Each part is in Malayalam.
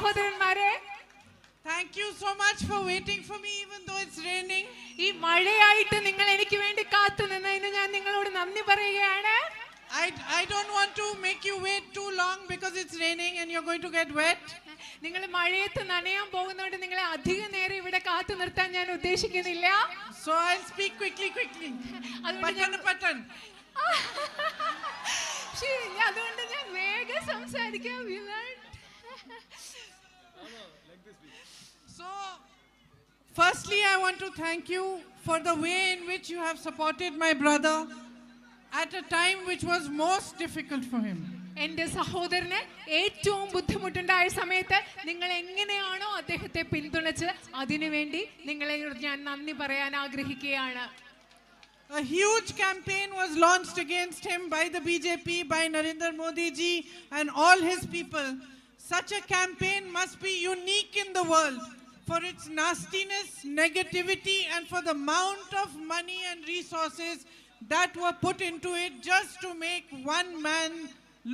സഹോദരന്മാരെ, thank you so much for waiting for me even though it's raining. ഈ മഴയായിട്ട് നിങ്ങൾ എനിക്ക് വേണ്ടി കാത്തു നിന്നതിന് ഞാൻ നിങ്ങളോട് നന്ദി പറയുകയാണ്. I don't want to make you wait too long because it's raining and you're going to get wet. നിങ്ങൾ മഴയത്ത് നനയാൻ പോകുന്നതുകൊണ്ട് നിങ്ങളെ അധിക നേരം ഇവിടെ കാത്തു നിർത്താൻ ഞാൻ ഉദ്ദേശിക്കുന്നില്ല. So I'll speak quickly. Button. അതുകൊണ്ട് ഞാൻ വേഗം സംസാരിക്കാം. So firstly I want to thank you for the way in which you have supported my brother at a time which was most difficult for him. എന്റെ സഹോദരന് ഏറ്റവും ബുദ്ധിമുട്ടുണ്ടായ സമയത്ത് നിങ്ങൾ എങ്ങനെയാണോ അദ്ദേഹത്തെ പിന്തുണച്ച് അതിനുവേണ്ടി നിങ്ങളെ ഞാൻ നന്ദി പറയാൻ ആഗ്രഹിക്കുകയാണ്. A huge campaign was launched against him by the BJP, by Narendra Modi ji and all his people. Such a campaign must be unique in the world for its nastiness, negativity and for the amount of money and resources that were put into it just to make one man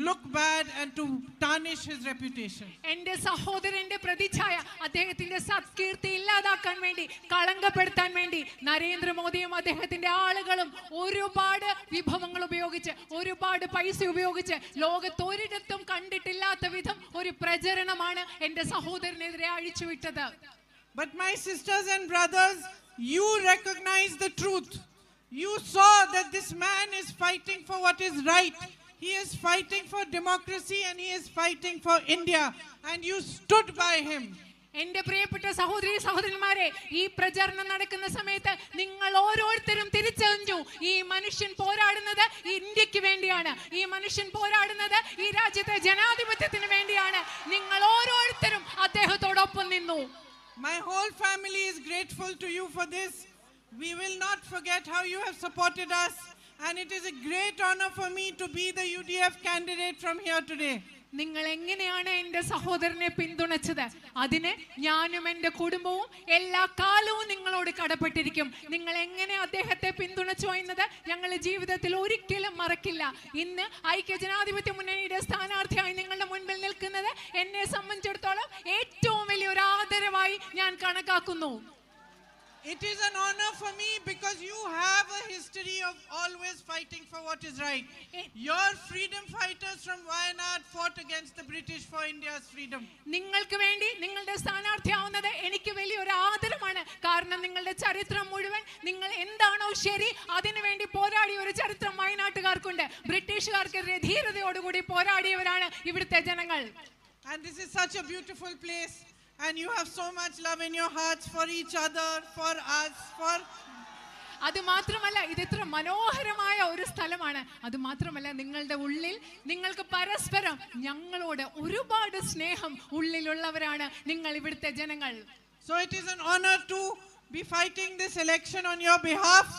look bad and to tarnish his reputation. എന്റെ സഹോദരന്റെ പ്രതിച്ഛായ അദ്ദേഹത്തിന്റെ സത്കീർത്തി ഇല്ലാതാക്കാൻ വേണ്ടി, കളങ്കപ്പെടുത്താൻ വേണ്ടി നരേന്ദ്രമോദിയും അദ്ദേഹത്തിന്റെ ആളുകളും ഒരുപാട് വിഭവങ്ങൾ ഉപയോഗിച്ച്, ഒരുപാട് പൈസ ഉപയോഗിച്ച് ലോകത്തൊരിടത്തും കണ്ടിട്ടില്ലാത്ത വിധം ഒരു പ്രചരണമാണ് എന്റെ സഹോദരനെതിരെ അഴിച്ചുവിട്ടത്. But my sisters and brothers, you recognize the truth. You saw that this man is fighting for what is right. He is fighting for democracy and he is fighting for India, and you stood by him. എന്റെ പ്രിയപ്പെട്ട സഹോദരന്മാരെ, ഈ പ്രചരണം നടക്കുന്ന സമയത്ത് നിങ്ങൾ ഓരോരുത്തരും തിരിച്ചറിഞ്ഞു, ഈ മനുഷ്യൻ പോരാടുന്നത് ഇന്ത്യക്ക് വേണ്ടിയാണ്, ഈ മനുഷ്യൻ പോരാടുന്നത് ഈ രാജ്യത്തെ ജനാധിപത്യത്തിന് വേണ്ടിയാണ്. നിങ്ങൾ ഓരോരുത്തരും അദ്ദേഹത്തോടൊപ്പം നിന്നു. My whole family is grateful to you for this. We will not forget how you have supported us, and it is a great honor for me to be the UDF candidate from here today. നിങ്ങൾ എങ്ങനെയാണ് എന്റെ സഹോദരനെ പിന്തുണച്ചത്, അതിന് ഞാനും എന്റെ കുടുംബവും എല്ലാ കാലവും നിങ്ങളോട് കടപ്പെട്ടിരിക്കും. നിങ്ങൾ എങ്ങനെ അദ്ദേഹത്തെ പിന്തുണച്ചു എന്നത് ഞങ്ങൾ ജീവിതത്തിൽ ഒരിക്കലും മറക്കില്ല. ഇന്ന് ഐക്യ ജനാധിപത്യ മുന്നണിയുടെ സ്ഥാനാർത്ഥിയായി നിങ്ങളുടെ മുൻപിൽ നിൽക്കുന്നത് എന്നെ സംബന്ധിച്ചിടത്തോളം ഏറ്റവും വലിയൊരു ആദരവായി ഞാൻ കണക്കാക്കുന്നു. It is an honor for me because you have a history of always fighting for what is right. Your freedom fighters from Wayanad fought against the British for India's freedom. നിങ്ങൾക്ക് വേണ്ടി നിങ്ങളുടെ സ്ഥാനാർത്ഥിയാവുന്നത് എനിക്ക് വലിയൊരു ആദരമാണ്. കാരണം നിങ്ങളുടെ ചരിത്രം മുഴുവൻ നിങ്ങൾ എന്താണോ ശരി അതിനു വേണ്ടി പോരാടിയ ഒരു ചരിത്രം വയനാട്ടുകാർക്കുണ്ട്. ബ്രിട്ടീഷുകാർക്കെതിരെ ധീരതയോടുകൂടി പോരാടിയവരാണ് ഇവിടുത്തെ ജനങ്ങൾ. And this is such a beautiful place. And you have so much love in your hearts for each other, for us, for... അത് മാത്രമല്ല, ഇത് ഇത്ര മനോഹരമായ ഒരു സ്ഥലമാണ്. അത് മാത്രമല്ല, നിങ്ങളുടെ ഉള്ളിൽ നിങ്ങൾക്ക് പരസ്പരം ഞങ്ങളോട് ഒരുപാട് സ്നേഹം ഉള്ളിലുള്ളവരാണ് നിങ്ങൾ ഇവിടുത്തെ ജനങ്ങൾ. So it is an honor to be fighting this election on your behalf.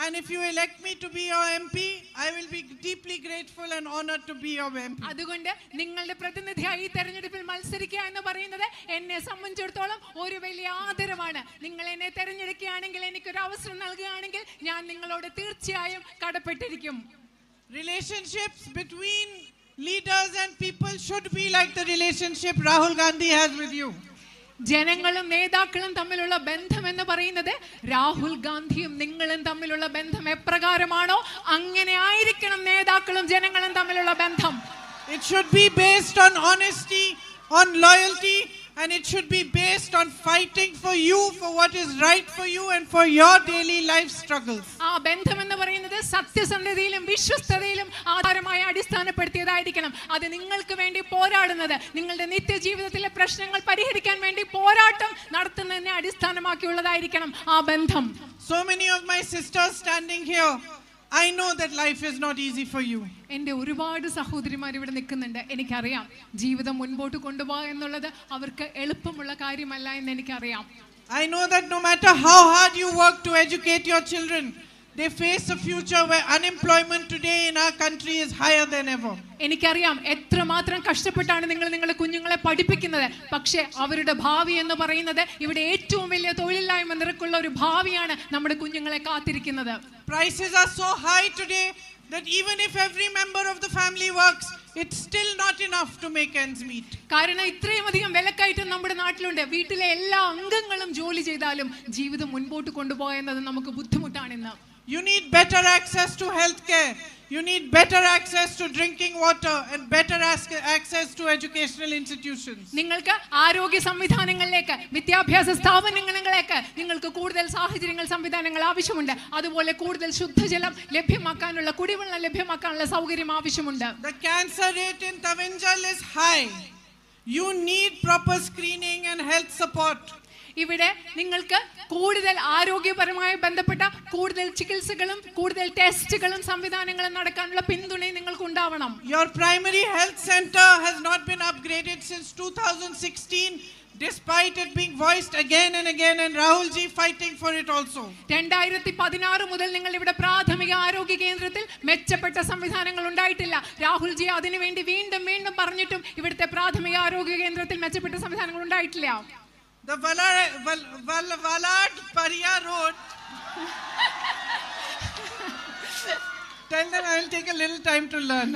And if you elect me to be your MP, I will be deeply grateful and honored to be your MP. അതുകൊണ്ട് നിങ്ങളുടെ പ്രതിനിധിയായി ഈ തെരഞ്ഞെടുപ്പിൽ മത്സരിക്കുക എന്ന് പറയുന്നത് എന്നെ സംബന്ധിച്ചിടത്തോളം ഒരു വലിയ ആദരവാണ്. നിങ്ങൾ എന്നെ തെരഞ്ഞെടുക്കുകയാണെങ്കിൽ, എനിക്കൊരു അവസരം നൽകുകയാണെങ്കിൽ ഞാൻ നിങ്ങളോട് തീർച്ചയായും കടപ്പെട്ടിരിക്കും. Relationships between leaders and people should be like the relationship Rahul Gandhi has with you. ജനങ്ങളും നേതാക്കളും തമ്മിലുള്ള ബന്ധം എന്ന് പറയുന്നത് രാഹുൽ ഗാന്ധിയും നിങ്ങളും തമ്മിലുള്ള ബന്ധം എപ്രകാരമാണോ അങ്ങനെ ആയിരിക്കണം നേതാക്കളും ജനങ്ങളും തമ്മിലുള്ള ബന്ധം. It should be based on honesty, on loyalty, and it should be based on fighting for you, for what is right for you and for your daily life struggles. ആ ബന്ധം എന്ന് പറയുന്നത് സത്യസന്ധതയിലും വിശ്വസ്തതയിലും ആധാരമായി അടിസ്ഥാനപ്പെടുത്തിയതായിരിക്കണം. അത് നിങ്ങൾക്ക് വേണ്ടി പോരാടുന്നത്, നിങ്ങളുടെ നിത്യജീവിതത്തിലെ പ്രശ്നങ്ങൾ പരിഹരിക്കാൻ വേണ്ടി പോരാട്ടം നടത്തുന്നതിനെ അടിസ്ഥാനമാക്കിയുള്ളതായിരിക്കണം ആ ബന്ധം. So many of my sisters standing here, I know that life is not easy for you. എൻ്റെ ഒരുപാട് സഹോദരിമാർ ഇവിടെ നിൽക്കുന്നുണ്ട്. എനിക്കറിയാം ജീവിതം മുൻപോട്ട് കൊണ്ടുപോകുക എന്നുള്ളത് അവർക്ക് എളുപ്പമുള്ള കാര്യമല്ല എന്ന് എനിക്കറിയാം. I know that no matter how hard you work to educate your children, they face a future where unemployment today in our country is higher than ever. എനിക്കറിയാം എത്രമാത്രം കഷ്ടപ്പെട്ടാണ് നിങ്ങൾ നിങ്ങളുടെ കുഞ്ഞുങ്ങളെ പഠിപ്പിക്കുന്നത്. പക്ഷേ അവരുടെ ഭാവി എന്ന് പറയുന്നത് ഇവിടെ ഏറ്റവും വലിയ തൊഴിലില്ലായ്മ നിരക്കുള്ള ഒരു ഭാവിയാണ് നമ്മുടെ കുഞ്ഞുങ്ങളെ കാത്തിരിക്കുന്നത്. Prices are so high today that even if every member of the family works, it's still not enough to make ends meet. കാരണം ഇത്രയും അധികം വിലക്കയറ്റം വീട്ടിലുണ്ട്. വീട്ടിലെ എല്ലാ അംഗങ്ങളും ജോലി ചെയ്താലും ജീവിതം മുൻപോട്ട് കൊണ്ടുപോകുന്നത് നമുക്ക് ബുദ്ധിമുട്ടാണെന്ന്. You need better access to health care. You need better access to drinking water and better access to educational institutions. നിങ്ങൾക്ക് ആരോഗ്യ സംവിധാനങ്ങളിലേക്ക്, വിദ്യാഭ്യാസ സ്ഥാപനങ്ങളിലേക്ക് നിങ്ങൾക്ക് കൂടുതൽ സാഹചര്യങ്ങൾ, സംവിധാനങ്ങൾ ആവശ്യമുണ്ട്. അതുപോലെ കൂടുതൽ ശുദ്ധജലം ലഭ്യമാക്കാനുള്ള, കുടിവെള്ളം ലഭ്യമാക്കാനുള്ള സൗകര്യം ആവശ്യമുണ്ട്. The cancer rate in Tavinjal is high. You need proper screening and health support. ഇവിടെ നിങ്ങൾക്ക് കൂടുതൽ ആരോഗ്യപരമായി ബന്ധപ്പെട്ട കൂടുതൽ ചികിത്സകളും കൂടുതൽ ടെസ്റ്റുകളും സംവിധാനങ്ങളും നടക്കാനുള്ള പിന്തുണയും നിങ്ങൾക്ക് ഉണ്ടാവണം. Your primary health center has not been upgraded since 2016, despite it being voiced again and again, and Rahul ji fighting for it also. 2016 മുതൽ നിങ്ങൾ ഇവിടെ പ്രാഥമിക ആരോഗ്യ കേന്ദ്രത്തിൽ മെച്ചപ്പെട്ട സംവിധാനങ്ങൾ ഉണ്ടായിട്ടില്ല. രാഹുൽ ജി അതിനുവേണ്ടി വീണ്ടും വീണ്ടും പറഞ്ഞിട്ടും ഇവിടുത്തെ പ്രാഥമിക ആരോഗ്യ കേന്ദ്രത്തിൽ മെച്ചപ്പെട്ട സംവിധാനങ്ങൾ ഉണ്ടായിട്ടില്ല. The Valad Pariya Road. Tell them I will take a little time to learn.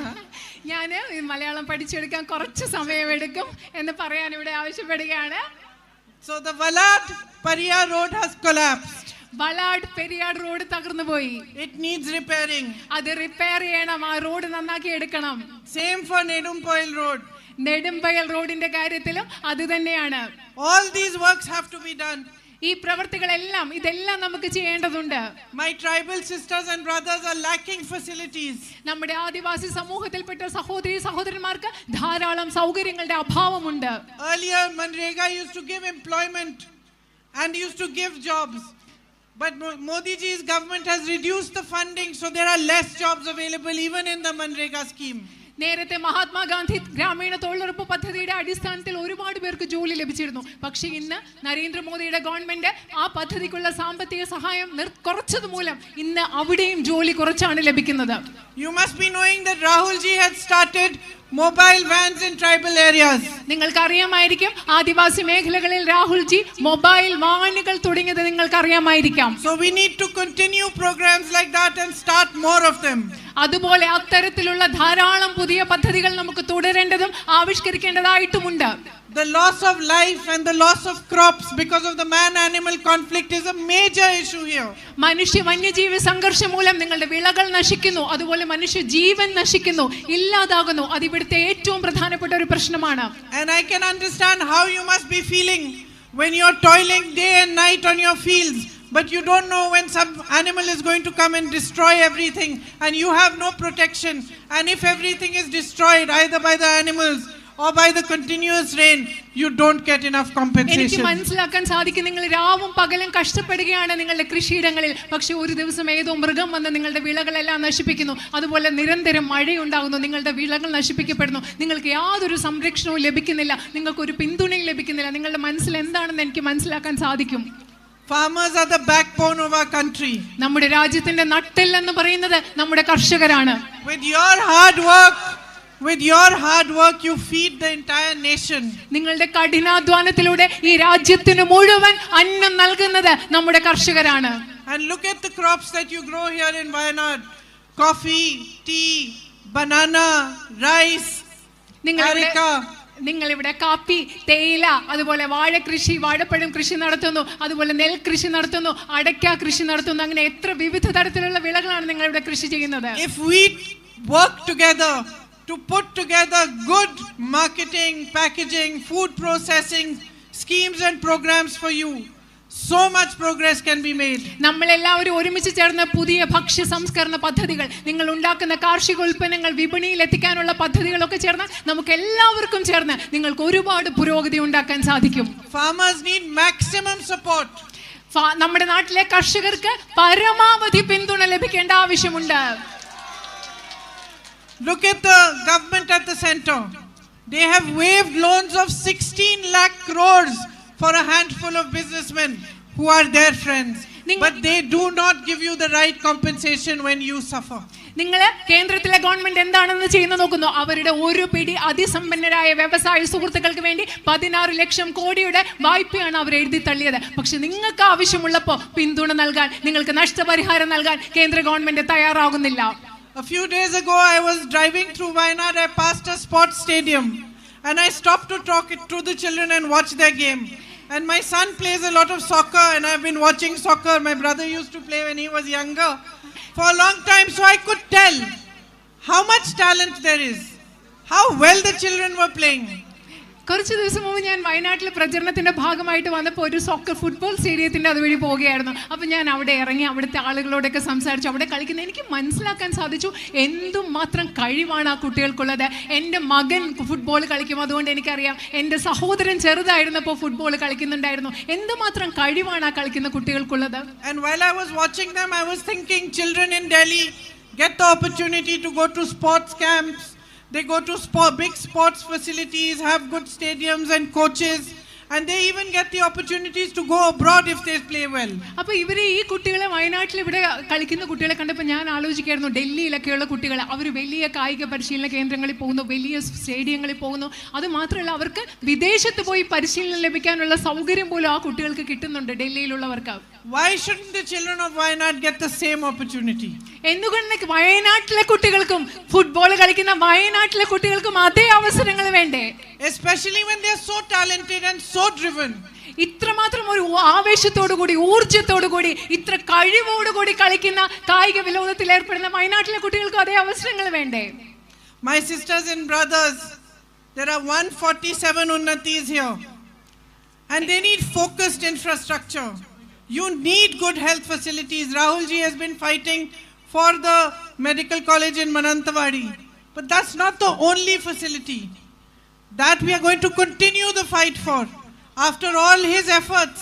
ഞാൻ മലയാളം പഠിച്ചെടുക്കാൻ കുറച്ച് സമയമെടുക്കും എന്ന് പറയാൻ ഇവിടെ ആവശ്യപ്പെടുകയാണ്. So the Valad Pariya Road has collapsed. Valad Periyad road തകർന്നു പോയി. It needs repairing. അത് റിപ്പയർ ചെയ്യണം. ആ റോഡ് നന്നാക്കി എടുക്കണം. Same for Nedumpoil Road. നെടുമ്പയൽ റോഡിന്റെ കാര്യത്തിലും അത് തന്നെയാണ്. All these works have to be done. ഈ പ്രവർത്തികളെല്ലാം, ഇതെല്ലാം നമുക്ക് ചെയ്യേണ്ടതുണ്ട്. My tribal sisters and brothers are lacking facilities. നമ്മുടെ ആദിവാസി സമൂഹത്തിൽപ്പെട്ട സഹോദരി സഹോദരന്മാർക്ക് ധാരാളം സൗകര്യങ്ങളുടെ അഭാവമുണ്ട്. Earlier Manrega used to give employment and used to give jobs, but Modi ji's government has reduced the funding, so there are less jobs available even in the Manrega scheme. നേരത്തെ മഹാത്മാഗാന്ധി ഗ്രാമീണ തൊഴിലുറപ്പ് പദ്ധതിയുടെ അടിസ്ഥാനത്തിൽ ഒരുപാട് പേർക്ക് ജോലി ലഭിച്ചിരുന്നു. പക്ഷേ ഇന്ന് നരേന്ദ്രമോദിയുടെ ഗവൺമെന്റ് ആ പദ്ധതിക്കുള്ള സാമ്പത്തിക സഹായം കുറച്ചത് മൂലം ഇന്ന് അവിടെയും ജോലി കുറച്ചാണ് ലഭിക്കുന്നത്. You must be knowing that Rahul ji had started mobile vans in tribal areas. നിങ്ങൾക്ക് അറിയാമായിരിക്കും ആദിവാസി മേഖലകളിൽ രാഹുൽ ജി മൊബൈൽ വാനുകൾ തുടങ്ങിയത് നിങ്ങൾക്ക് അറിയാമായിരിക്കാം. So we need to continue programs like that and start more of them. അതുപോലെ അത്തരത്തിലുള്ള ധാരാളം പുതിയ പദ്ധതികൾ നമുക്ക് തുടരേണ്ടതും ആവിഷ്കരിക്കേണ്ടതായിട്ടുമുണ്ട്. The loss of life and the loss of crops because of the man-animal conflict is a major issue here. മനുഷ്യ വന്യജീവി സംഘർഷം മൂലം നിങ്ങളുടെ വിളകൾ നശിക്കുന്നു, അതുപോലെ മനുഷ്യ ജീവൻ നശിക്കുന്നു, ഇല്ലാതാകുന്നു. അത് ഇവിടുത്തെ ഏറ്റവും പ്രധാനപ്പെട്ട ഒരു പ്രശ്നമാണ്. And I can understand how you must be feeling when you're toiling day and night on your fields, but you don't know when some animal is going to come and destroy everything, and you have no protection. And if everything is destroyed either by the animals or by the continuous rain, you don't get enough compensation. എനിക്ക് മനസ്സിലാക്കാൻ സാധിക്കും, നിങ്ങൾ രാവും പകലും കഷ്ടപ്പെടുകയാണ് നിങ്ങളുടെ കൃഷിയിടങ്ങളിൽ. പക്ഷെ ഒരു ദിവസം ഏതോ മൃഗം വന്ന് നിങ്ങളുടെ വിളകളെല്ലാം നശിപ്പിക്കുന്നു. അതുപോലെ നിരന്തരം മഴയുണ്ടാകുന്നു, നിങ്ങളുടെ വിളകൾ നശിപ്പിക്കപ്പെടുന്നു. നിങ്ങൾക്ക് യാതൊരു സംരക്ഷണവും ലഭിക്കുന്നില്ല, നിങ്ങൾക്ക് ഒരു പിന്തുണയും ലഭിക്കുന്നില്ല. നിങ്ങളുടെ മനസ്സിൽ എന്താണെന്ന് എനിക്ക് മനസ്സിലാക്കാൻ സാധിക്കും. Farmers are the backbone of our country. നമ്മുടെ രാജ്യത്തിന്റെ നട്ടെൽ എന്ന് പറയുന്നത് നമ്മുടെ കർഷകരാണ്. With your hard work you feed the entire nation. നിങ്ങളുടെ കഠിനാധ്വാനത്തിലൂടെ ഈ രാജ്യത്തിന് മുഴുവൻ അന്നം നൽകുന്നത് നമ്മുടെ കർഷകരാണ്. And look at the crops that you grow here in Wayanad: coffee, tea, banana, rice, areca. നിങ്ങൾ ഇവിടെ കാപ്പി, തേയില, അതുപോലെ വാഴകൃഷി, വാഴപ്പഴം കൃഷി നടത്തുന്നു, അതുപോലെ നെൽകൃഷി നടത്തുന്നു, അടയ്ക്ക കൃഷി നടത്തുന്നു. അങ്ങനെ എത്ര വിവിധ തരത്തിലുള്ള വിളകളാണ് നിങ്ങൾ ഇവിടെ കൃഷി ചെയ്യുന്നത്. If we work together to put together good marketing, packaging, food processing schemes and programs for you, so much progress can be made. നമ്മളെല്ലാവരും ഒരുമിച്ച് ചേർന്ന് പുതിയ ഭക്ഷ്യ സംസ്കരണ പദ്ധതികൾ, നിങ്ങൾ ഉണ്ടാക്കുന്ന കാർഷിക ഉൽപ്പന്നങ്ങൾ വിപണിയിൽ എത്തിക്കാനുള്ള പദ്ധതികളൊക്കെ ചേർന്ന് നമുക്ക് എല്ലാവർക്കും ചേർന്ന് നിങ്ങൾക്ക് ഒരുപാട് പുരോഗതി ഉണ്ടാക്കാൻ സാധിക്കും. Farmers need maximum support. നമ്മുടെ നാട്ടിലെ കർഷകർക്ക് പരമാവധി പിന്തുണ ലഭിക്കേണ്ട ആവശ്യമുണ്ട്. Look at the government at the center. They have waived loans of 16 lakh crores for a handful of businessmen who are their friends. But they do not give you the right compensation when you suffer. നിങ്ങൾ കേന്ദ്രത്തിലെ ഗവൺമെന്റ് എന്താണെന്ന് ചെയ്യുന്ന നോക്കുന്നു. അവരുടെ ഒരു പിടി അതിസമ്പന്നരായ വ്യവസായ സുഹൃത്തുക്കൾക്ക് വേണ്ടി 16 ലക്ഷം കോടിയുടെ വായ്പയാണ് അവർ എഴുതി തള്ളിയത്. പക്ഷെ നിങ്ങൾക്ക് ആവശ്യമുള്ളപ്പോൾ പിന്തുണ നൽകാൻ, നിങ്ങൾക്ക് നഷ്ടപരിഹാരം നൽകാൻ കേന്ദ്ര ഗവൺമെന്റ് തയ്യാറാകുന്നില്ല. A few days ago I was driving through Wayanad. I passed a sports stadium and I stop to talk to the children and watch their game. And my son plays a lot of soccer, and I've been watching soccer. My brother used to play when he was younger for a long time, so I could tell how much talent there is, how well the children were playing. കുറച്ച് ദിവസം മുമ്പ് ഞാൻ വയനാട്ടിലെ പ്രചരണത്തിന്റെ ഭാഗമായിട്ട് വന്നപ്പോൾ ഒരു സോക്കർ ഫുട്ബോൾ സ്റ്റേഡിയത്തിന്റെ അതുവഴി പോവുകയായിരുന്നു. അപ്പം ഞാൻ അവിടെ ഇറങ്ങി അവിടുത്തെ ആളുകളോടൊക്കെ സംസാരിച്ചു. അവിടെ കളിക്കുന്ന എനിക്ക് മനസ്സിലാക്കാൻ സാധിച്ചു എന്തുമാത്രം കഴിവാണ് ആ കുട്ടികൾക്കുള്ളത്. എൻ്റെ മകൻ ഫുട്ബോൾ കളിക്കും, അതുകൊണ്ട് എനിക്കറിയാം. എൻ്റെ സഹോദരൻ ചെറുതായിരുന്നപ്പോൾ ഫുട്ബോൾ കളിക്കുന്നുണ്ടായിരുന്നു. എന്തുമാത്രം കഴിവാണ് ആ കളിക്കുന്ന കുട്ടികൾക്കുള്ളത്. And while I was watching them, I was thinking, children in Delhi get the opportunity to go to sports camps. They go to big sports facilities, have good stadiums and coaches, and they even get the opportunities to go abroad if they play well. അപ്പോൾ ഇവരെ ഈ കുട്ടികളെ വയനാട്ടിൽ ഇവിടെ കളിക്കുന്ന കുട്ടികളെ കണ്ടപ്പോൾ ഞാൻ ആലോചിക്കായിരുന്നു, ഡൽഹിയിലൊക്കെയുള്ള കുട്ടികൾ അവർ വലിയ കായിക പരിശീലന കേന്ദ്രങ്ങളിൽ പോകുന്നു, വലിയ സ്റ്റേഡിയങ്ങളിൽ പോകുന്നു. അത് മാത്രമല്ല അവർക്ക് വിദേശത്ത് പോയി പരിശീലനം ലഭിക്കാനുള്ള സൗകര്യം പോലും ആ കുട്ടികൾക്ക് കിട്ടുന്നുണ്ട് ഡൽഹിയിലുള്ളവർക്ക്. Why shouldn't the children of Wayanad get the same opportunity? എന്തുകൊണ്ട് വയനാട്ടിലെ കുട്ടികൾക്കും ഫുട്ബോൾ കളിക്കുന്ന വയനാട്ടിലെ കുട്ടികൾക്കും അതേ അവസരങ്ങൾ വേണ്ടേ? Especially when they are so talented and so driven. ഇത്രമാത്രം ഒരു ആവേശത്തോടുകൂടി ഊർജ്ജത്തോടുകൂടി ഇത്ര കഴിവോടുകൂടി കളിക്കുന്ന കായിക വിനോദത്തിൽ ഏർപ്പെടുന്ന വയനാട്ടിലെ കുട്ടികൾക്ക് അതേ അവസരങ്ങൾ വേണ്ടേ? My sisters and brothers, there are 147 unnatis here, and they need focused infrastructure. You need good health facilities. Rahul ji has been fighting for the medical college in Mananthavady, but that's not the only facility that we are going to continue the fight for. After all his efforts,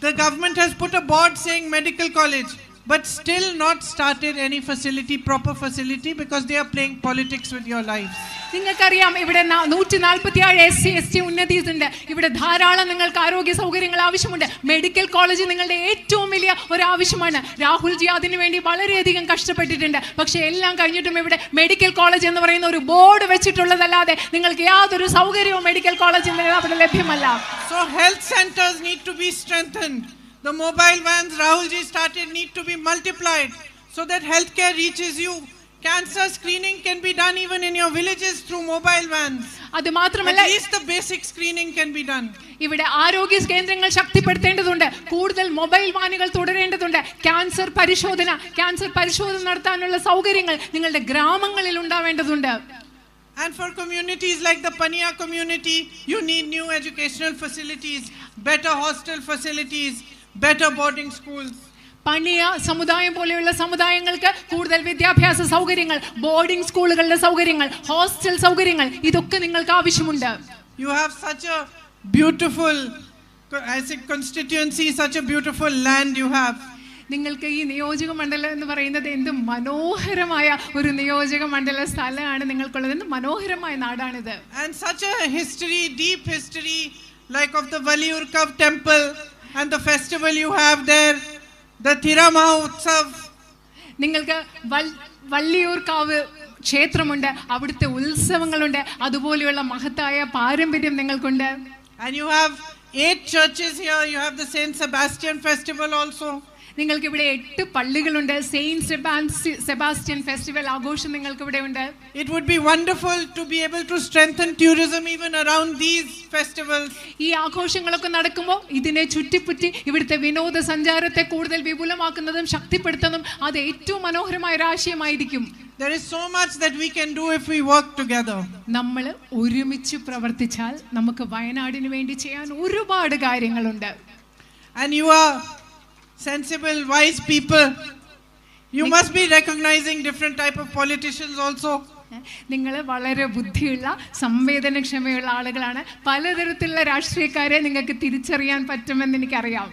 the government has put a board saying medical college, but still not started any facility, proper facility, because they are playing politics with your lives. നിങ്ങൾക്കറിയാം ഇവിടെ 147 SC ഉന്നതീസ് ഉണ്ട്. ഇവിടെ ധാരാളം നിങ്ങൾക്ക് ആരോഗ്യ സൗകര്യങ്ങൾ ആവശ്യമുണ്ട്. മെഡിക്കൽ കോളേജ് നിങ്ങളുടെ ഏറ്റവും വലിയ ഒരു ആവശ്യമാണ്. രാഹുൽ ജി അതിനുവേണ്ടി വളരെയധികം കഷ്ടപ്പെട്ടിട്ടുണ്ട്. പക്ഷെ എല്ലാം കഴിഞ്ഞിട്ടും ഇവിടെ മെഡിക്കൽ കോളേജ് എന്ന് പറയുന്ന ഒരു ബോർഡ് വെച്ചിട്ടുള്ളതല്ലാതെ നിങ്ങൾക്ക് യാതൊരു സൗകര്യവും മെഡിക്കൽ കോളേജിൽ അവിടെ ലഭ്യമല്ല. So health centers need to be strengthened. The mobile vans Rahul ji started need to be multiplied so that healthcare reaches you. Cancer screening can be done even in your villages through mobile vans. അത് മാത്രമല്ല, at least the basic screening can be done. ഇവിടെ ആരോഗ്യ കേന്ദ്രങ്ങൾ ശക്തിപ്പെടുത്തേണ്ടതുണ്ട്. കൂടുതൽ മൊബൈൽ വാനുകൾ തുടരേണ്ടതുണ്ട്. ക്യാൻസർ പരിശോധന നടത്താനുള്ള സൗകര്യങ്ങൾ നിങ്ങളുടെ ഗ്രാമങ്ങളിൽ ഉണ്ടാവേണ്ടതുണ്ട്. And for communities like the Paniya community, you need new educational facilities, better hostel facilities, better boarding schools. പണിയ സമുദായം പോലെയുള്ള സമുദായങ്ങൾക്ക് കൂടുതൽ വിദ്യാഭ്യാസ സൗകര്യങ്ങൾ, ബോർഡിംഗ് സ്കൂളുകളുടെ സൗകര്യങ്ങൾ, ഹോസ്റ്റൽ സൗകര്യങ്ങൾ, ഇതൊക്കെ നിങ്ങൾക്ക് ആവശ്യമുണ്ട്. You have such a beautiful, I say constituency, such a beautiful land you have. നിങ്ങൾക്ക് ഈ നിയോജക മണ്ഡലം എന്ന് പറയുന്നത് എന്ത് മനോഹരമായ ഒരു നിയോജക മണ്ഡല സ്ഥലമാണ് നിങ്ങൾക്കുള്ളത്. എന്ത് മനോഹരമായ നാടാണിത്. And such a history, deep history, like of the Valiyurkav temple and the festival you have there, the Thiramaha Utsav. നിങ്ങൾക്ക് വള്ളിയൂർക്കാവ് ക്ഷേത്രമുണ്ട്, അവിടുത്തെ ഉത്സവങ്ങളുണ്ട്, അതുപോലെയുള്ള മഹത്തായ പാരമ്പര്യം നിങ്ങൾക്കുണ്ട്. And you have 8 churches here. You have the Saint Sebastian festival also. നിങ്ങൾക്ക് ഇവിടെ 8 പള്ളികളുണ്ട്. സെയിന്റ് സെബാസ്റ്റ്യൻ ഫെസ്റ്റിവൽ ആഘോഷം നിങ്ങൾക്ക് ഇവിടെ ഉണ്ട്. It would be wonderful to be able to strengthen tourism even around these festivals. ഈ ആഘോഷങ്ങളൊക്കെ നടക്കുമ്പോൾ ഇതിനെ ചുറ്റിപ്പറ്റി ഇവിടുത്തെ വിനോദസഞ്ചാരത്തെ കൂടുതൽ വിപുലമാക്കുന്നതും ശക്തിപ്പെടുത്തുന്നതും അത് ഏറ്റവും മനോഹരമായ ഒരു ആശയമായിരിക്കും. There is so much that we can do if we work together. നമ്മൾ ഒരുമിച്ച് പ്രവർത്തിച്ചാൽ നമുക്ക് വയനാടിന് വേണ്ടി ചെയ്യാൻ ഒരുപാട് കാര്യങ്ങളുണ്ട്. And you are sensible, wise people. You must be recognizing different type of politicians also. നിങ്ങൾ വളരെ ബുദ്ധിയുള്ള സംവേദനക്ഷമയുള്ള ആളുകളാണ്. പലതരത്തിലുള്ള രാഷ്ട്രീയക്കാരെ നിങ്ങൾക്ക് തിരിച്ചറിയാൻ പറ്റുമെന്ന് എനിക്കറിയാം.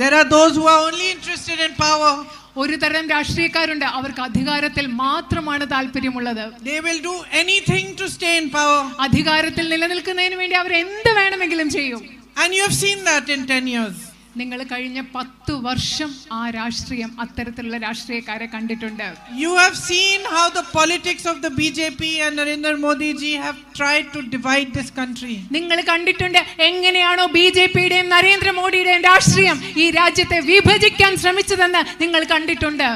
There are those who are only interested in power. ഒരു തരം രാഷ്ട്രീയക്കാരുണ്ട്, അവർക്ക് അധികാരത്തിൽ മാത്രമാണ് താല്പര്യമുള്ളത്. They will do anything to stay in power. അധികാരത്തിൽ നിലനിൽക്കുന്നതിന് വേണ്ടി അവർ എന്ത് വേണമെങ്കിലും ചെയ്യും. And you have seen that in 10 years. നിങ്ങൾ കഴിഞ്ഞ 10 വർഷം ആ രാഷ്ട്രീയം അത്തരത്തിലുള്ള രാഷ്ട്രീയക്കാരെ കണ്ടിട്ടുണ്ട്. You have seen how the politics of the BJP and Narendra Modi ji have tried to divide this country. നിങ്ങൾ കണ്ടിട്ടുണ്ട് എങ്ങനെയാണോ ബിജെപിയുടെയും നരേന്ദ്രമോദിയുടെയും രാഷ്ട്രീയം ഈ രാജ്യത്തെ വിഭജിക്കാൻ ശ്രമിച്ചതെന്ന് നിങ്ങൾ കണ്ടിട്ടുണ്ട്.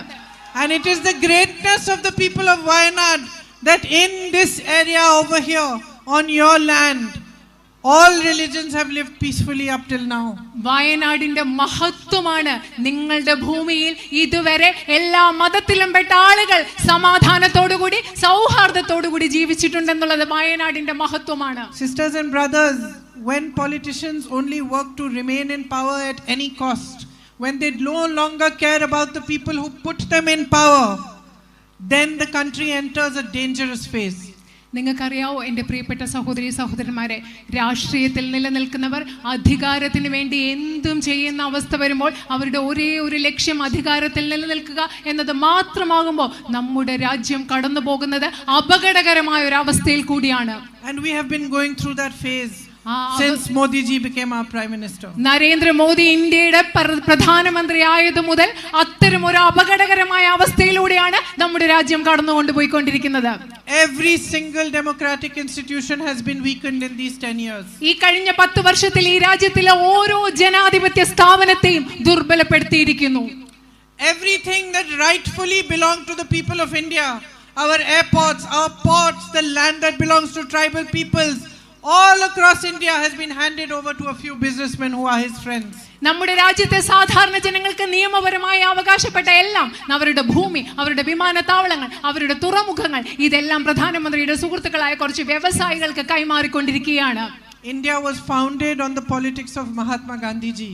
And it is the greatness of the people of Wayanad that in this area over here on your land. All religions have lived peacefully up till now. വയനാടിന്റെ മഹത്വമാണ് നിങ്ങളുടെ ഭൂമിയിൽ ഇതുവരെ എല്ലാ മതത്തിലും പെട്ട ആളുകൾ സമാധാനത്തോടുകൂടി സൗഹാർദ്ദത്തോടുകൂടി ജീവിച്ചിട്ടുണ്ടെന്നുള്ളത് വയനാടിന്റെ മഹത്വമാണ്. Sisters and brothers, when politicians only work to remain in power at any cost, when they no longer care about the people who put them in power, then the country enters a dangerous phase. നിങ്ങൾക്കറിയാവോ എൻ്റെ പ്രിയപ്പെട്ട സഹോദരി സഹോദരന്മാരെ, രാഷ്ട്രീയത്തിൽ നിലനിൽക്കുന്നവർ അധികാരത്തിന് വേണ്ടി എന്തും ചെയ്യുന്ന അവസ്ഥ വരുമ്പോൾ അവരുടെ ഒരേ ഒരു ലക്ഷ്യം അധികാരത്തിൽ നിലനിൽക്കുക എന്നത് മാത്രമാകുമ്പോൾ നമ്മുടെ രാജ്യം കടന്നു പോകുന്നത് അപകടകരമായ ഒരു അവസ്ഥയിൽ കൂടിയാണ്. And we have been going through that phase since Modi ji became our prime minister. Narendra Modi ഇന്ത്യയുടെ പ്രധാനമന്ത്രി ആയത് മുതൽ അത്തരം ഒരു അപകടകരമായ അവസ്ഥയിലൂടെയാണ് നമ്മുടെ രാജ്യം കടന്നുകൊണ്ടുപോയിക്കൊണ്ടിരിക്കുന്നത്. Every single democratic institution has been weakened in these 10 years. ഈ കഴിഞ്ഞ 10 വർഷത്തിൽ ഈ രാജ്യത്തിലെ ഓരോ ജനാധിപത്യ സ്ഥാപനത്തെയും ദുർബലപ്പെടുത്തിയിരിക്കുന്നു. Everything that rightfully belonged to the people of India, our airports, our ports, the land that belongs to tribal peoples, all across India has been handed over to a few businessmen who are his friends. നമ്മുടെ രാജ്യത്തെ സാധാരണ ജനങ്ങൾക്ക് നിയമപരമായി അവകാശപ്പെട്ട എല്ലാം, അവരുടെ ഭൂമി, അവരുടെ വിമാനത്താവളങ്ങൾ, അവരുടെ തുറമുഖങ്ങൾ, ഇതെല്ലാം പ്രധാനമന്ത്രിയുടെ സുഹൃത്തുക്കളായ കുറച്ച് വ്യവസായികൾക്ക് കൈമാറിക്കൊണ്ടിരിക്കുകയാണ്. India was founded on the politics of Mahatma Gandhi ji.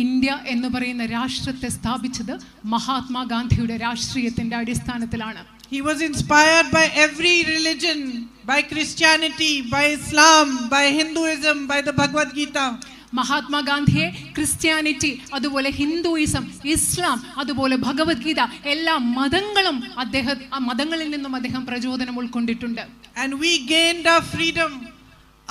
India എന്ന് പറയുന്ന രാഷ്ട്രത്തെ സ്ഥാപിച്ചത് മഹാത്മാഗാന്ധിയുടെ രാഷ്ട്രീയത്തിന്റെ അടിസ്ഥാനത്തിലാണ്. He was inspired by every religion, by Christianity, by Islam, by Hinduism, by the Bhagavad Gita. മഹാത്മാഗാന്ധിയെ ക്രിസ്ത്യാനിറ്റി, അതുപോലെ ഹിന്ദുയിസം, ഇസ്ലാം, അതുപോലെ ഭഗവത്ഗീത, എല്ലാ മതങ്ങളിൽ നിന്നും അദ്ദേഹം പ്രചോദനം ഉൾക്കൊണ്ടിട്ടുണ്ട്. And we gained our freedom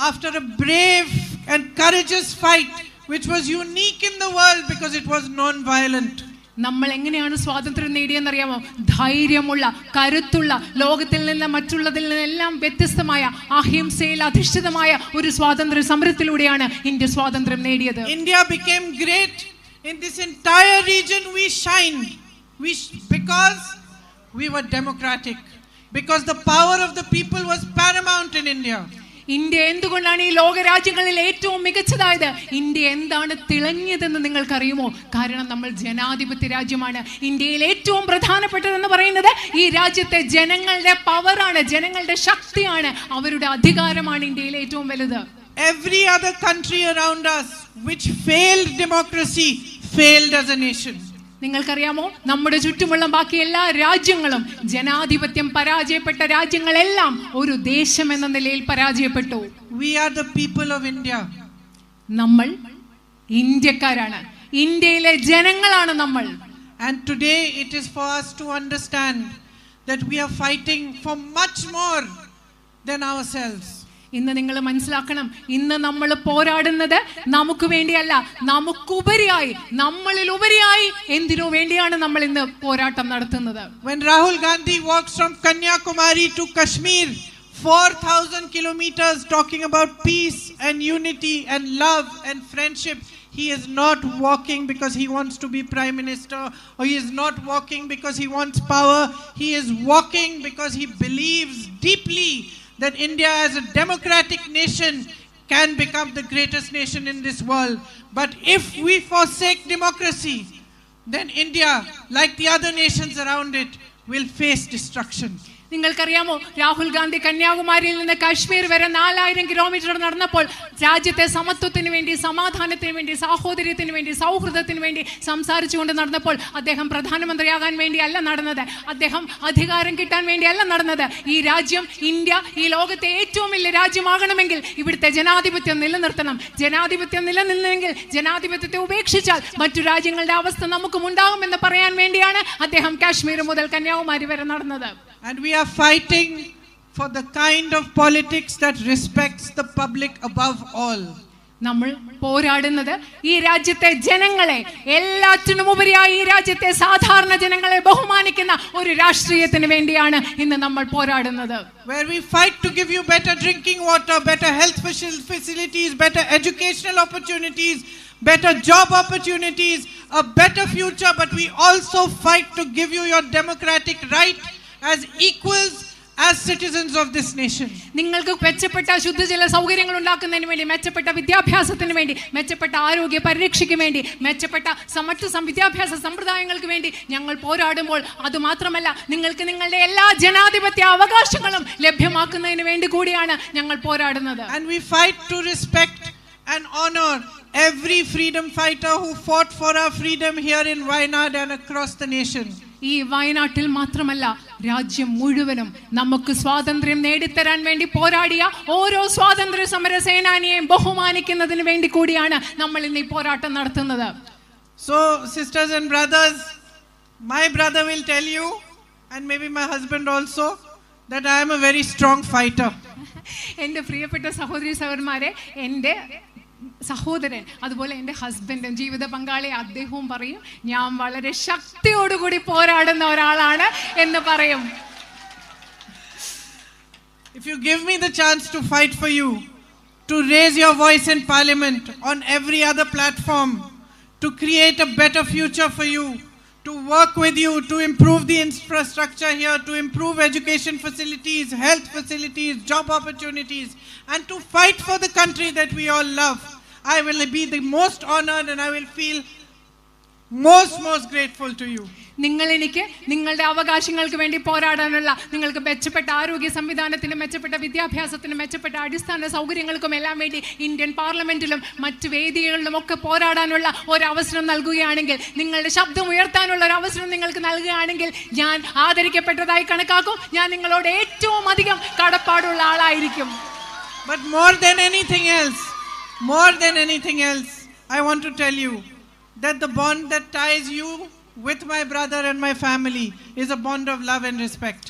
after a brave and courageous fight which was unique in the world because it was non-violent. നമ്മൾ എങ്ങനെയാണ് സ്വാതന്ത്ര്യം നേടിയെന്നറിയാമോ? ധൈര്യമുള്ള, കരുത്തുള്ള, ലോകത്തിൽ നിന്ന് മറ്റുള്ളതിൽ നിന്നെല്ലാം വ്യത്യസ്തമായ അഹിംസയിൽ അധിഷ്ഠിതമായ ഒരു സ്വാതന്ത്ര്യ സമരത്തിലൂടെയാണ് ഇന്ത്യ സ്വാതന്ത്ര്യം നേടിയത്. India became great in this entire region. We shined because we were democratic, because the power of the people was paramount in India. India എന്തുകൊണ്ടാണ് ഈ ലോക രാജ്യങ്ങളിൽ ഏറ്റവും മികച്ചതായത്? ഇന്ത്യ എന്താണ് തിളങ്ങിയതെന്ന് നിങ്ങൾക്കറിയുമോ? കാരണം നമ്മൾ ജനാധിപത്യ രാജ്യമാണ്. ഇന്ത്യയിൽ ഏറ്റവും പ്രധാനപ്പെട്ടതെന്ന് പറയുന്നത് ഈ രാജ്യത്തെ ജനങ്ങളുടെ പവറാണ്, ജനങ്ങളുടെ ശക്തിയാണ്, അവരുടെ അധികാരമാണ് ഇന്ത്യയിലെ ഏറ്റവും വലുത്. Every other country around us which failed democracy failed as a nation. നിങ്ങൾക്കറിയാമോ, നമ്മുടെ ചുറ്റുമുള്ള ബാക്കി എല്ലാ രാജ്യങ്ങളും ജനാധിപത്യം പരാജയപ്പെട്ട രാജ്യങ്ങളെല്ലാം ഒരു ദേശം എന്ന നിലയിൽ പരാജയപ്പെട്ടു. We are the people of India. നമ്മൾ ഇന്ത്യക്കാരാണ്, ഇന്ത്യയിലെ ജനങ്ങളാണ് നമ്മൾ. And today it is for us to understand that we are fighting for much more than ourselves. ഇന്ന് നിങ്ങൾ മനസ്സിലാക്കണം, ഇന്ന് നമ്മൾ പോരാടുന്നത് നമുക്ക് വേണ്ടിയല്ല, നമുക്കുപരിയായി, നമ്മളിൽ ഉപരിയായി എന്തിനു വേണ്ടിയാണ് നമ്മൾ ഇന്ന് പോരാട്ടം നടത്തുന്നത്? When Rahul Gandhi walks from Kanyakumari to Kashmir 4,000 kilometers talking about peace and unity and love and friendship, he is not walking because he wants to be prime minister, or he is not walking because he wants power. He is walking because he believes deeply that India as a democratic nation can become the greatest nation in this world. But if we forsake democracy, then India, like the other nations around it, will face destruction. നിങ്ങൾക്കറിയാമോ, രാഹുൽ ഗാന്ധി കന്യാകുമാരിയിൽ നിന്ന് കാശ്മീർ വരെ 4000 കിലോമീറ്റർ നടന്നപ്പോൾ രാജ്യത്തെ സമത്വത്തിന് വേണ്ടി, സമാധാനത്തിന് വേണ്ടി, സാഹോദര്യത്തിന് വേണ്ടി, സൗഹൃദത്തിന് വേണ്ടി സംസാരിച്ചുകൊണ്ട് നടന്നപ്പോൾ അദ്ദേഹം പ്രധാനമന്ത്രിയാകാൻ വേണ്ടിയല്ല നടന്നത്, അദ്ദേഹം അധികാരം കിട്ടാൻ വേണ്ടിയല്ല നടന്നത്. ഈ രാജ്യം, ഇന്ത്യ, ഈ ലോകത്തെ ഏറ്റവും വലിയ രാജ്യമാകണമെങ്കിൽ ഇവിടുത്തെ ജനാധിപത്യം നിലനിർത്തണം. ജനാധിപത്യം നിലനിന്നെങ്കിൽ, ജനാധിപത്യത്തെ ഉപേക്ഷിച്ചാൽ മറ്റു രാജ്യങ്ങളുടെ അവസ്ഥ നമുക്കും ഉണ്ടാകുമെന്ന് പറയാൻ വേണ്ടിയാണ് അദ്ദേഹം കാശ്മീർ മുതൽ കന്യാകുമാരി വരെ നടന്നത്. And we are fighting for the kind of politics that respects the public above all. നമ്മൾ പോരാടുന്നത് ഈ രാജ്യത്തെ ജനങ്ങളെ, എല്ലാറ്റിനും ഉപരിയായി ഈ രാജ്യത്തെ സാധാരണ ജനങ്ങളെ ബഹുമാനിക്കുന്ന ഒരു രാഷ്ട്രീയത്തിന് വേണ്ടിയാണ് ഇന്ന് നമ്മൾ പോരാടുന്നത്. Where we fight to give you better drinking water, better health facilities, better educational opportunities, better job opportunities, a better future, but we also fight to give you your democratic right as equals as citizens of this nation. നിങ്ങൾക്ക് മെച്ചപ്പെട്ട ശുദ്ധജല സൗകര്യങ്ങൾ ഉണ്ടാക്കുന്നതിന് വേണ്ടി, മെച്ചപ്പെട്ട വിദ്യാഭ്യാസത്തിന് വേണ്ടി, മെച്ചപ്പെട്ട ആരോഗ്യ പരിരക്ഷയ്ക്ക് വേണ്ടി, മെച്ചപ്പെട്ട മറ്റു വിദ്യാഭ്യാസ സമ്പ്രദായങ്ങൾക്ക് വേണ്ടി ഞങ്ങൾ പോരാടുമ്പോൾ അത് മാത്രമല്ല, നിങ്ങൾക്ക് നിങ്ങളുടെ എല്ലാ ജനാധിപത്യ അവകാശങ്ങളും ലഭ്യമാക്കുന്നതിന് വേണ്ടി കൂടിയാണ് ഞങ്ങൾ പോരാടുന്നത്. And we fight to respect and honor every freedom fighter who fought for our freedom here in Wayanad and across the nation. ഈ വയനാട്ടിൽ മാത്രമല്ല, രാജ്യം മുഴുവനും നമുക്ക് സ്വാതന്ത്ര്യം നേടിത്തരാൻ വേണ്ടി പോരാടിയ ഓരോ സ്വാതന്ത്ര്യ സമര സേനാനിയെയും ബഹുമാനിക്കുന്നതിന് വേണ്ടി കൂടിയാണ് നമ്മൾ ഇന്ന് ഈ പോരാട്ടം നടത്തുന്നത്. So sisters and brothers, my brother will tell you, and maybe my husband also, that I am a very strong fighter. എൻ്റെ പ്രിയപ്പെട്ട സഹോദരി സഹോദരന്മാരെ, എൻ്റെ സഹോദരൻ അതുപോലെ എൻ്റെ ഹസ്ബൻഡും ജീവിത പങ്കാളി അദ്ദേഹവും പറയും, ഞാൻ വളരെ ശക്തിയോടുകൂടി പോരാടുന്ന ഒരാളാണ് എന്ന് പറയും. If you give me the chance to fight for you, to raise your voice in parliament, on every other platform, to create a better future for you, to work with you, to improve the infrastructure here, to improve education facilities, health facilities, job opportunities, and to fight for the country that we all love, I will be the most honored and I will feel most grateful to you. നിങ്ങൾ എനിക്ക് നിങ്ങളുടെ അവകാശങ്ങൾക്ക് വേണ്ടി പോരാടാനുള്ള, നിങ്ങൾക്ക് മെച്ചപ്പെട്ട ആരോഗ്യ സംവിധാനത്തിനും മെച്ചപ്പെട്ട വിദ്യാഭ്യാസത്തിനും മെച്ചപ്പെട്ട അടിസ്ഥാന സൗകര്യങ്ങൾക്കും എല്ലാം വേണ്ടി ഇന്ത്യൻ പാർലമെന്റിലും മറ്റു വേദികളിലും ഒക്കെ പോരാടാനുള്ള ഒരു അവസരം നൽകുകയാണെങ്കിൽ, നിങ്ങളുടെ ശബ്ദം ഉയർത്താനുള്ള ഒരു അവസരം നിങ്ങൾക്ക് നൽകുകയാണെങ്കിൽ ഞാൻ ആദരിക്കപ്പെട്ടതായി കണക്കാക്കും. ഞാൻ നിങ്ങളോട് ഏറ്റവും അധികം കടപ്പാടുള്ള ആളായിരിക്കും. But more than anything else, I want to tell you that the bond that ties you with my brother and my family is a bond of love and respect.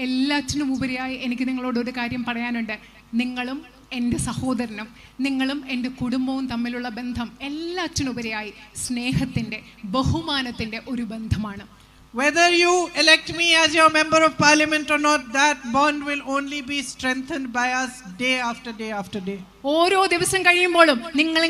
എല്ലാറ്റിനും ഉപരിയായി എനിക്ക് നിങ്ങളോട് ഒരു കാര്യം പറയാനുണ്ട്. നിങ്ങളും എൻ്റെ സഹോദരനും നിങ്ങളും എൻ്റെ കുടുംബവും തമ്മിലുള്ള ബന്ധം എല്ലാറ്റിനുപരിയായി സ്നേഹത്തിൻ്റെ, ബഹുമാനത്തിൻ്റെ ഒരു ബന്ധമാണ്. Whether you elect me as your member of parliament or not, that bond will only be strengthened by us day after day after day. ഓരോ ദിവസം കഴിയുമ്പോഴും നിങ്ങൾ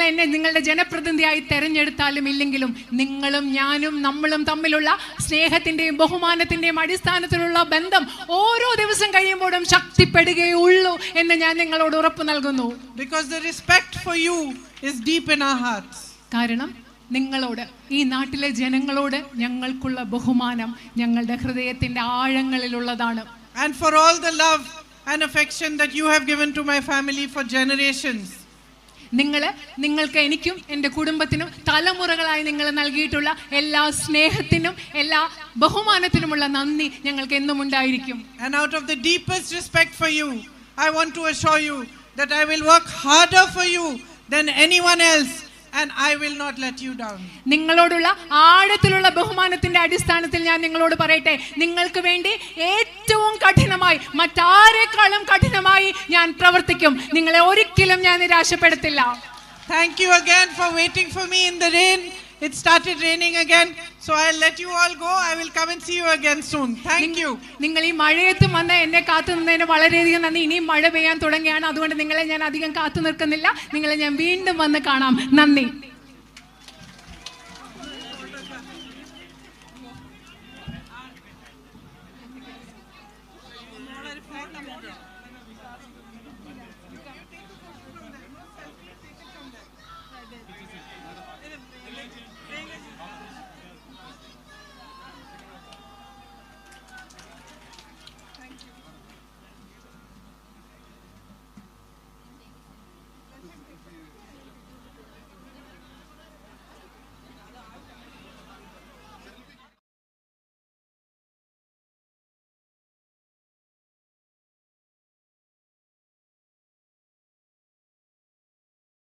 എന്നെ നിങ്ങളുടെ ജനപ്രതിനിധിയായി തെരഞ്ഞെടുത്താലും ഇല്ലെങ്കിലും നിങ്ങളും ഞാനും നമ്മളും തമ്മിലുള്ള സ്നേഹത്തിന്റെയും ബഹുമാനത്തിന്റെയും അടിസ്ഥാനത്തിലുള്ള ബന്ധം ഓരോ ദിവസം കഴിയുമ്പോഴും ശക്തിപ്പെടുകയുള്ളൂ എന്ന് ഞാൻ നിങ്ങളോട് ഉറപ്പ് നൽകുന്നു. Because the respect for you is deep in our hearts. കാരണം നിങ്ങളോട്, ഈ നാട്ടിലെ ജനങ്ങളോട് ഞങ്ങൾക്കുള്ള ബഹുമാനം ഞങ്ങളുടെ ഹൃദയത്തിന്റെ ആഴങ്ങളിലുള്ളതാണ്. And for all the love and affection that you have given to my family for generations. നിങ്ങൾക്ക് എനിക്കും എൻ്റെ കുടുംബത്തിനും തലമുറകളായി നിങ്ങൾ നൽകിയിട്ടുള്ള എല്ലാ സ്നേഹത്തിനും എല്ലാ ബഹുമാനത്തിനുമുള്ള നന്ദി ഞങ്ങൾക്ക് എന്നും ഉണ്ടായിരിക്കും. And out of the deepest respect for you, I want to assure you that I will work harder for you than anyone else. And I will not let you down. നിങ്ങളോടുള്ള ആഴത്തിലുള്ള ബഹുമാനത്തിന്റെ അടിസ്ഥാനത്തിൽ ഞാൻ നിങ്ങളോട് പറയട്ടെ, നിങ്ങൾക്ക് വേണ്ടി ഏറ്റവും കഠിനമായി, മറ്റാരെക്കാളും കഠിനമായി ഞാൻ പ്രവർത്തിക്കും. നിങ്ങളെ ഒരിക്കലും ഞാൻ നിരാശപ്പെടുത്തില്ല. Thank you again for waiting for me in the rain. It started raining again, so I'll let you all go. I will come and see you again soon. Thank you. നിങ്ങൾ ഈ മഴയത്ത് വന്ന് എന്നെ കാത്തു നിന്നതിന് വളരെയധികം നന്ദി. ഇനിയും മഴ പെയ്യാൻ തുടങ്ങുകയാണ്, അതുകൊണ്ട് നിങ്ങളെ ഞാൻ അധികം കാത്തു നിൽക്കുന്നില്ല. നിങ്ങളെ ഞാൻ വീണ്ടും വന്ന് കാണാം. നന്ദി.